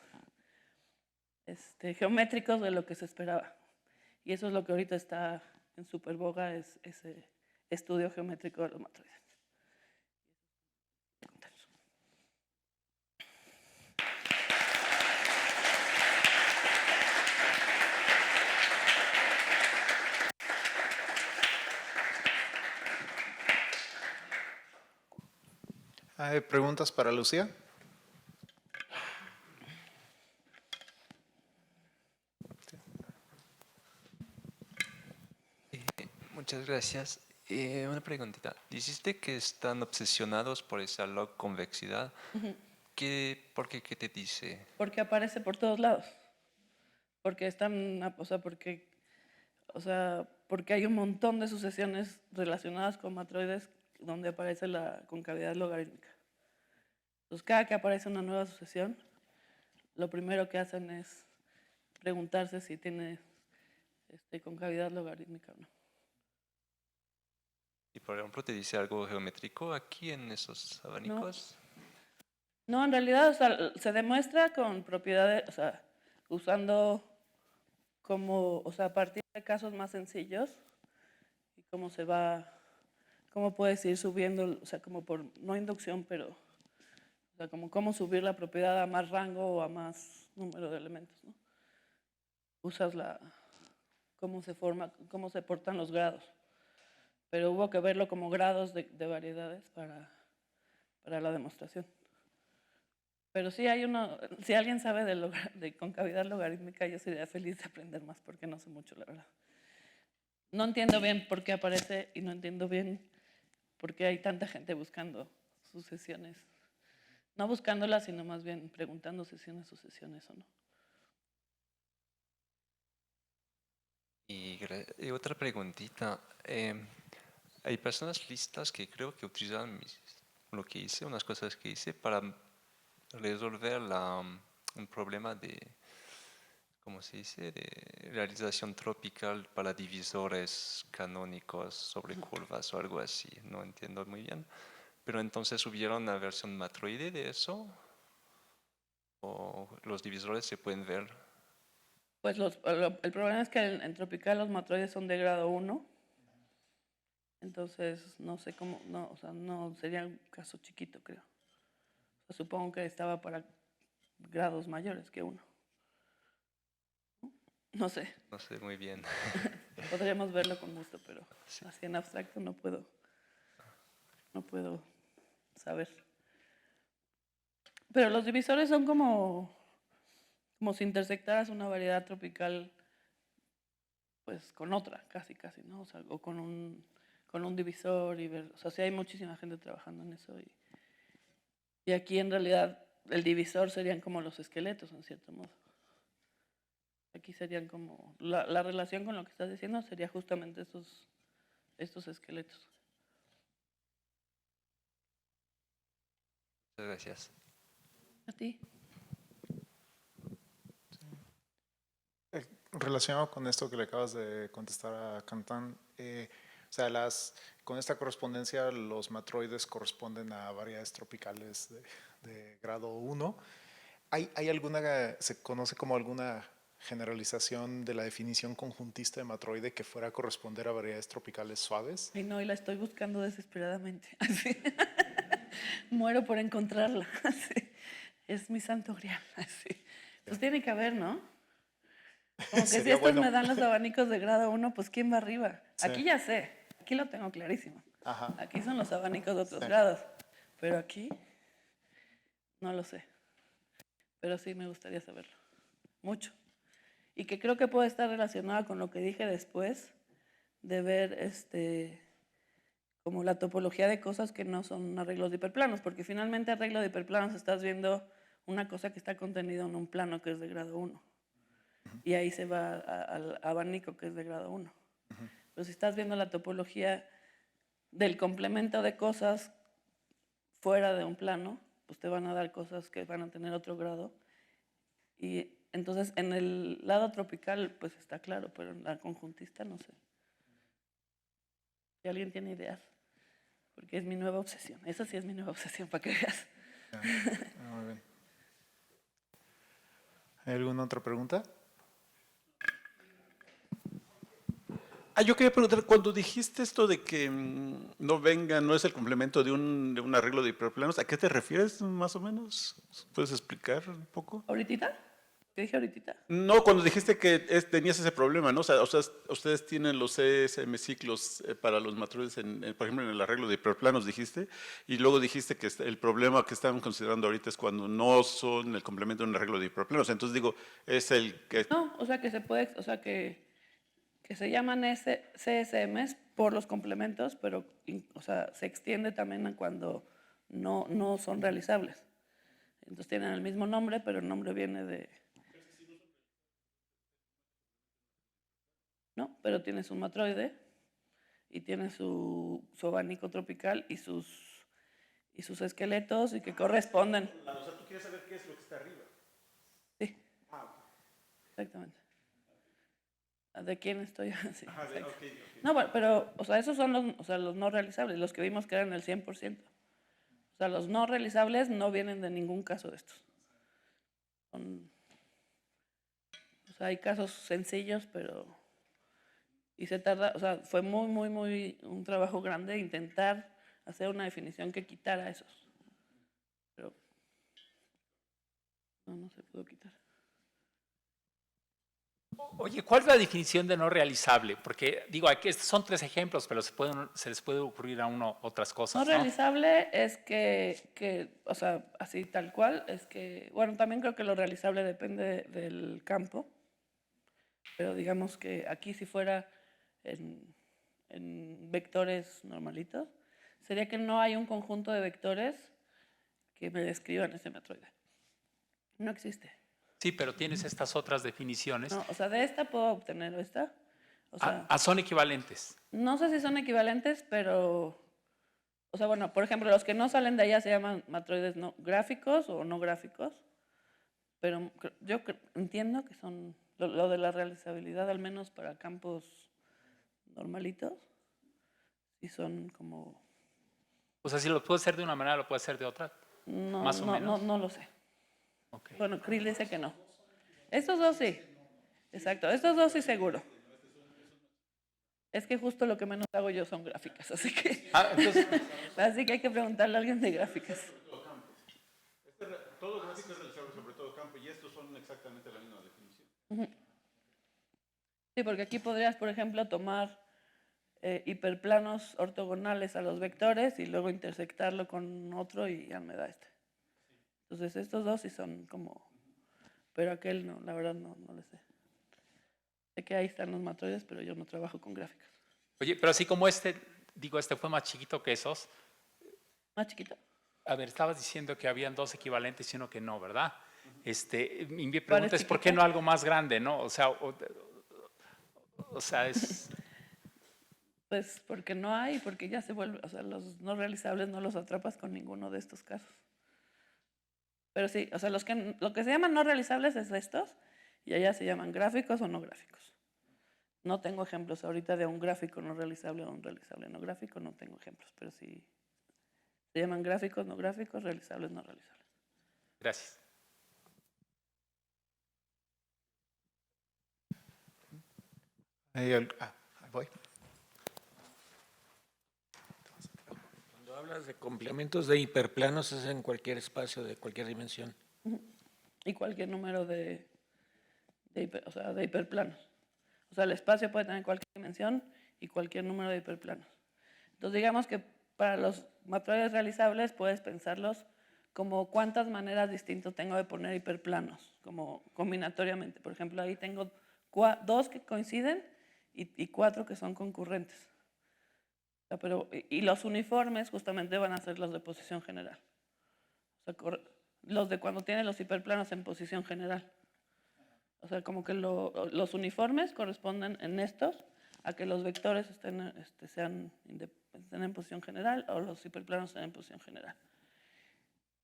geométricos de lo que se esperaba. Y eso es lo que ahorita está en super boga, es ese estudio geométrico de los matroides. ¿Hay preguntas para Lucía? Muchas gracias. Una preguntita. Dijiste que están obsesionados por esa log convexidad. ¿Por qué? ¿Qué te dice? Porque aparece por todos lados. Porque están, porque hay un montón de sucesiones relacionadas con matroides donde aparece la concavidad logarítmica. Entonces, cada que aparece una nueva sucesión, lo primero que hacen es preguntarse si tiene concavidad logarítmica o no. Y por ejemplo, ¿te dice algo geométrico aquí en esos abanicos? No, en realidad, o sea, se demuestra con propiedades, o sea, usando como, o sea, a partir de casos más sencillos y cómo se va, cómo puedes ir subiendo, o sea, como por, no inducción, pero, o sea, como cómo subir la propiedad a más rango o a más número de elementos, ¿no? Usas cómo se forma, cómo se portan los grados. Pero hubo que verlo como grados de variedades para la demostración. Pero sí hay uno, si alguien sabe de concavidad logarítmica, yo sería feliz de aprender más porque no sé mucho, la verdad. No entiendo bien por qué aparece y no entiendo bien por qué hay tanta gente buscando sucesiones. No buscándolas, sino más bien preguntándose si una sucesión es o no. Y otra preguntita. Hay personas listas que creo que utilizan lo que hice, unas cosas que hice para resolver un problema de, ¿cómo se dice?, de realización tropical para divisores canónicos sobre curvas o algo así. No entiendo muy bien. Pero entonces hubieron una versión matroide de eso, o los divisores se pueden ver. Pues el problema es que en tropical los matroides son de grado 1. Entonces, no sé cómo, no, o sea, no sería un caso chiquito, creo. O sea, supongo que estaba para grados mayores que 1. No sé, No sé muy bien. podríamos verlo con gusto, pero Sí. así en abstracto no puedo saber. Pero los divisores son como si intersectaras una variedad tropical pues con otra, casi, ¿no? O sea, o con un divisor y ver, o sea, sí hay muchísima gente trabajando en eso y aquí en realidad el divisor serían como los esqueletos, en cierto modo. Aquí serían como, la relación con lo que estás diciendo sería justamente estos esqueletos. Muchas gracias. ¿A ti? Relacionado con esto que le acabas de contestar a Cantán, o sea, con esta correspondencia los matroides corresponden a variedades tropicales de grado 1. ¿Hay alguna, se conoce como alguna generalización de la definición conjuntista de matroide que fuera a corresponder a variedades tropicales suaves? Ay, no, y la estoy buscando desesperadamente. Así. Muero por encontrarla. Así. Es mi santo grial. Así. Pues tiene que haber, ¿no? Como que si Sería estos bueno. me dan los abanicos de grado 1, pues ¿quién va arriba? Sí. Aquí ya sé, aquí lo tengo clarísimo. Ajá. Aquí son los abanicos de otros Sí. grados, pero aquí no lo sé. Pero sí me gustaría saberlo, mucho. Y que creo que puede estar relacionada con lo que dije después, de ver como la topología de cosas que no son arreglos de hiperplanos, porque finalmente arreglo de hiperplanos estás viendo una cosa que está contenida en un plano que es de grado 1. Y ahí se va al abanico que es de grado 1. Pero si estás viendo la topología del complemento de cosas fuera de un plano, pues te van a dar cosas que van a tener otro grado. Y entonces en el lado tropical pues está claro, pero en la conjuntista no sé. Si alguien tiene ideas, porque es mi nueva obsesión. Esa sí es mi nueva obsesión, para que veas. Muy bien. ¿Hay alguna otra pregunta? Yo quería preguntar, cuando dijiste esto de que no venga, no es el complemento de un arreglo de hiperplanos, ¿a qué te refieres más o menos? ¿Puedes explicar un poco? ¿Ahorita? ¿Qué dije ahorita? No, cuando dijiste que tenías ese problema, ¿no? O sea, ustedes tienen los CSM ciclos para los matroides, por ejemplo, en el arreglo de hiperplanos dijiste, y luego dijiste que el problema que están considerando ahorita es cuando no son el complemento de un arreglo de hiperplanos. Entonces digo, es el que... No, o sea que se puede, o sea que se llaman CSMs por los complementos, pero o sea, se extiende también a cuando no son realizables. Entonces tienen el mismo nombre, pero el nombre viene de... ¿no? Pero tienes un matroide y tienes su abanico tropical y sus esqueletos y que corresponden. O sea, tú quieres saber qué es lo que está arriba. Sí. Exactamente. ¿De quién estoy? Sí, exacto. No, bueno, pero, o sea, esos son los no realizables, los que vimos que eran el 100%. O sea, los no realizables no vienen de ningún caso de estos. O sea, hay casos sencillos, pero... Y se tarda, o sea, fue muy un trabajo grande intentar hacer una definición que quitara esos. Pero no se pudo quitar. Oye, ¿cuál es la definición de no realizable? Porque digo, aquí son 3 ejemplos, pero se les puede ocurrir a uno otras cosas, No ¿no? realizable es que, o sea, así tal cual, es que, bueno, también creo que lo realizable depende del campo, pero digamos que aquí si fuera en vectores normalitos, sería que no hay un conjunto de vectores que me describan ese matroide. No existe. Sí, pero tienes estas otras definiciones. No, o sea, de esta puedo obtener esta. O sea, Son equivalentes. no sé si son equivalentes, pero, o sea, bueno, por ejemplo, los que no salen de allá se llaman matroides no gráficos o no gráficos, pero yo entiendo que son lo de la realizabilidad, al menos para campos normalitos, y son como... O sea, si lo puedo hacer de una manera, lo puedo hacer de otra. No, Más o menos. no lo sé. Okay. Bueno, Krill dice que no. Estos dos sí. Exacto, estos dos sí seguro. Es que justo lo que menos hago yo son gráficas, así que... Entonces, así que hay que preguntarle a alguien de gráficas. Todo gráfico es realizable sobre todo campo y estos son exactamente la misma definición. Sí, porque aquí podrías, por ejemplo, tomar hiperplanos ortogonales a los vectores y luego intersectarlo con otro y ya me da este. Entonces estos dos sí son como... Pero aquel no, la verdad no le sé. Sé que ahí están los matroides, pero yo no trabajo con gráficas. oye, pero así como este fue más chiquito que esos. ¿Más chiquito? A ver, estabas diciendo que habían 2 equivalentes y uno que no, ¿verdad? Mi pregunta es, ¿por qué no algo más grande, no? O sea, es... Pues porque no hay, porque ya se vuelve, o sea, los no realizables no los atrapas con ninguno de estos casos. Pero sí, o sea, lo que se llaman no realizables es estos, y allá se llaman gráficos o no gráficos. No tengo ejemplos ahorita de un gráfico no realizable o un realizable no gráfico, no tengo ejemplos, pero sí se llaman gráficos no gráficos, realizables no realizables. Gracias. Ahí voy. Cuando hablas de complementos de hiperplanos es en cualquier espacio de cualquier dimensión. Y cualquier número de hiperplanos. O sea, el espacio puede tener cualquier dimensión y cualquier número de hiperplanos. Entonces, digamos que para los matroides realizables puedes pensarlos como cuántas maneras distintas tengo de poner hiperplanos, como combinatoriamente. Por ejemplo, ahí tengo 2 que coinciden y 4 que son concurrentes. O sea, y los uniformes justamente van a ser los de posición general. O sea, los de cuando tienen los hiperplanos en posición general. O sea, como que los uniformes corresponden en estos a que los vectores estén en posición general o los hiperplanos estén en posición general.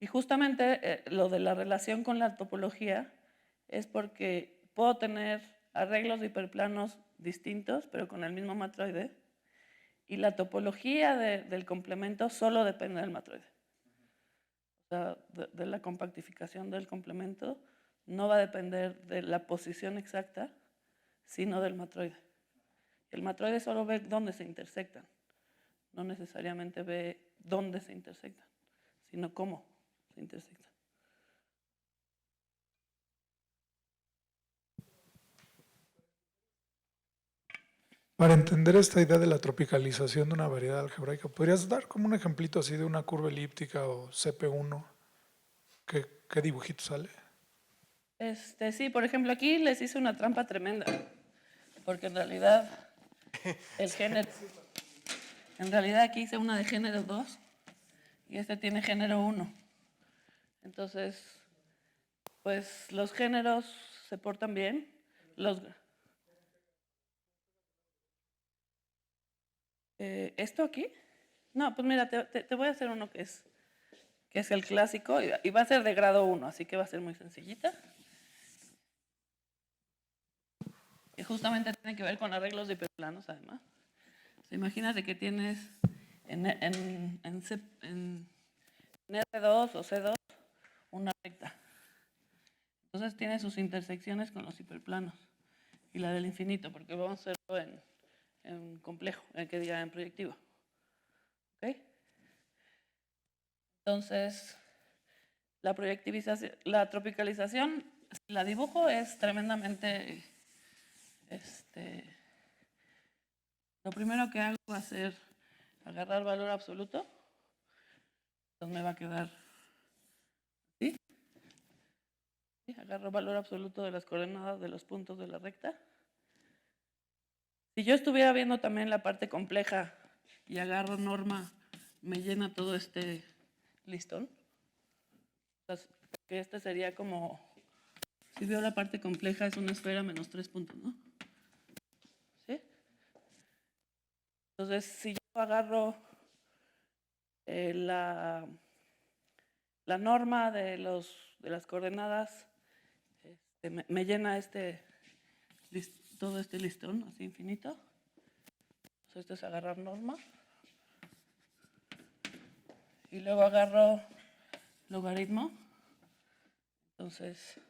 Y justamente lo de la relación con la topología es porque puedo tener arreglos de hiperplanos distintos, pero con el mismo matroide, y la topología del complemento solo depende del matroide. O sea, de la compactificación del complemento no va a depender de la posición exacta, sino del matroide. El matroide solo ve dónde se intersectan, no necesariamente ve dónde se intersectan, sino cómo se intersectan. Para entender esta idea de la tropicalización de una variedad algebraica, ¿podrías dar como un ejemplito así de una curva elíptica o CP1? ¿Qué dibujito sale? Sí, por ejemplo, aquí les hice una trampa tremenda, porque en realidad aquí hice una de género 2 y este tiene género 1. Entonces, pues los géneros se portan bien. ¿Esto aquí? No, pues mira, te voy a hacer uno que es el clásico y va a ser de grado 1, así que va a ser muy sencillita. Que justamente tiene que ver con arreglos de hiperplanos, además. O sea, imagínate que tienes en R2 o C2 una recta. Entonces tiene sus intersecciones con los hiperplanos y la del infinito, porque vamos a hacerlo en complejo, que diga en proyectivo. ¿Ok? Entonces, la tropicalización, si la dibujo, es tremendamente... lo primero que hago va a ser agarrar valor absoluto. Entonces me va a quedar así. ¿Sí? Agarro valor absoluto de las coordenadas de los puntos de la recta. Si yo estuviera viendo también la parte compleja y agarro norma, me llena todo este listón. Entonces, que este sería como, si veo la parte compleja, es una esfera menos 3 puntos, ¿no? ¿Sí? Entonces, si yo agarro la norma de las coordenadas, me llena todo este listón, así infinito. Entonces, esto es agarrar norma. Y luego agarro logaritmo. Entonces,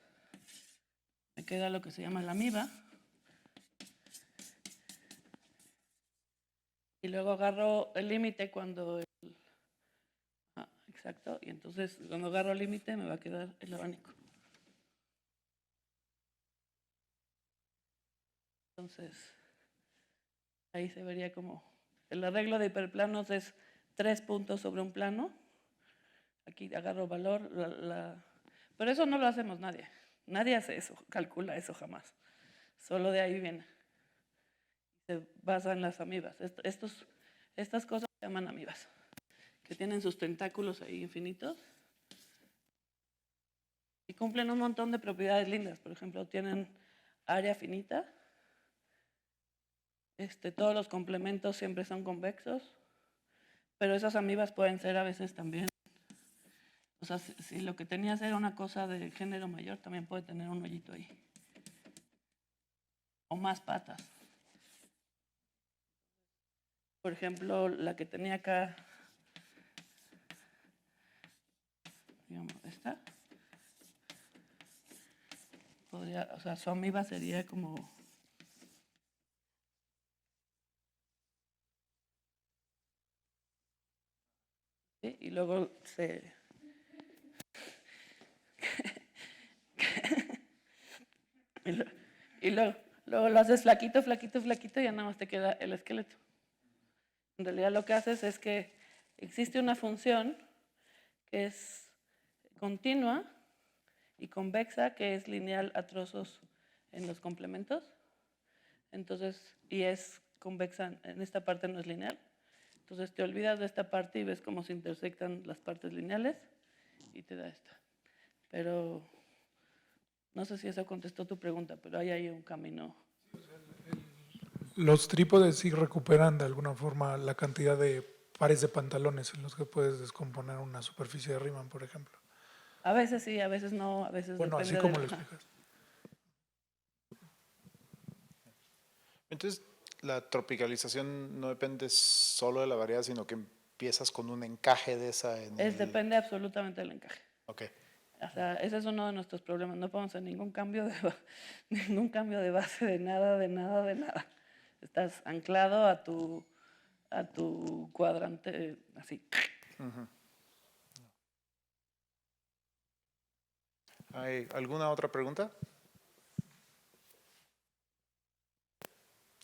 me queda lo que se llama la miba. Y luego agarro el límite cuando... exacto. Y entonces, cuando agarro el límite, me va a quedar el abanico. Entonces, ahí se vería como... El arreglo de hiperplanos es 3 puntos sobre un plano. Aquí agarro valor. Pero eso no lo hacemos nadie. Nadie hace eso, calcula eso jamás. Solo de ahí viene. Se basa en las amibas. Estas cosas se llaman amibas, que tienen sus tentáculos ahí infinitos y cumplen un montón de propiedades lindas. Por ejemplo, tienen área finita. Todos los complementos siempre son convexos, pero esas amibas pueden ser a veces también. O sea, si lo que tenías era una cosa de género mayor, también puede tener un hoyito ahí. O más patas. Por ejemplo, la que tenía acá, digamos, esta, podría, o sea, su amiba sería como... ¿sí? Y luego y luego lo haces flaquito, flaquito, flaquito y ya nada más te queda el esqueleto. En realidad lo que haces es que existe una función que es continua y convexa, que es lineal a trozos en los complementos. Entonces, y es convexa, en esta parte no es lineal. Entonces te olvidas de esta parte y ves cómo se intersectan las partes lineales y te da esta. Pero no sé si eso contestó tu pregunta, pero ahí hay un camino. Los trípodes sí recuperan de alguna forma la cantidad de pares de pantalones en los que puedes descomponer una superficie de Riemann, por ejemplo. A veces sí, a veces no, a veces Bueno, depende así como de... lo explicas. Entonces, la tropicalización no depende solo de la variedad, sino que empiezas con un encaje de esa en Depende absolutamente del encaje. Ok. O sea, ese es uno de nuestros problemas. No podemos hacer ningún cambio de base de nada, de nada, de nada. Estás anclado a tu cuadrante así. ¿Hay alguna otra pregunta?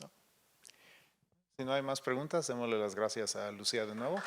No. Si no hay más preguntas, démosle las gracias a Lucía de nuevo.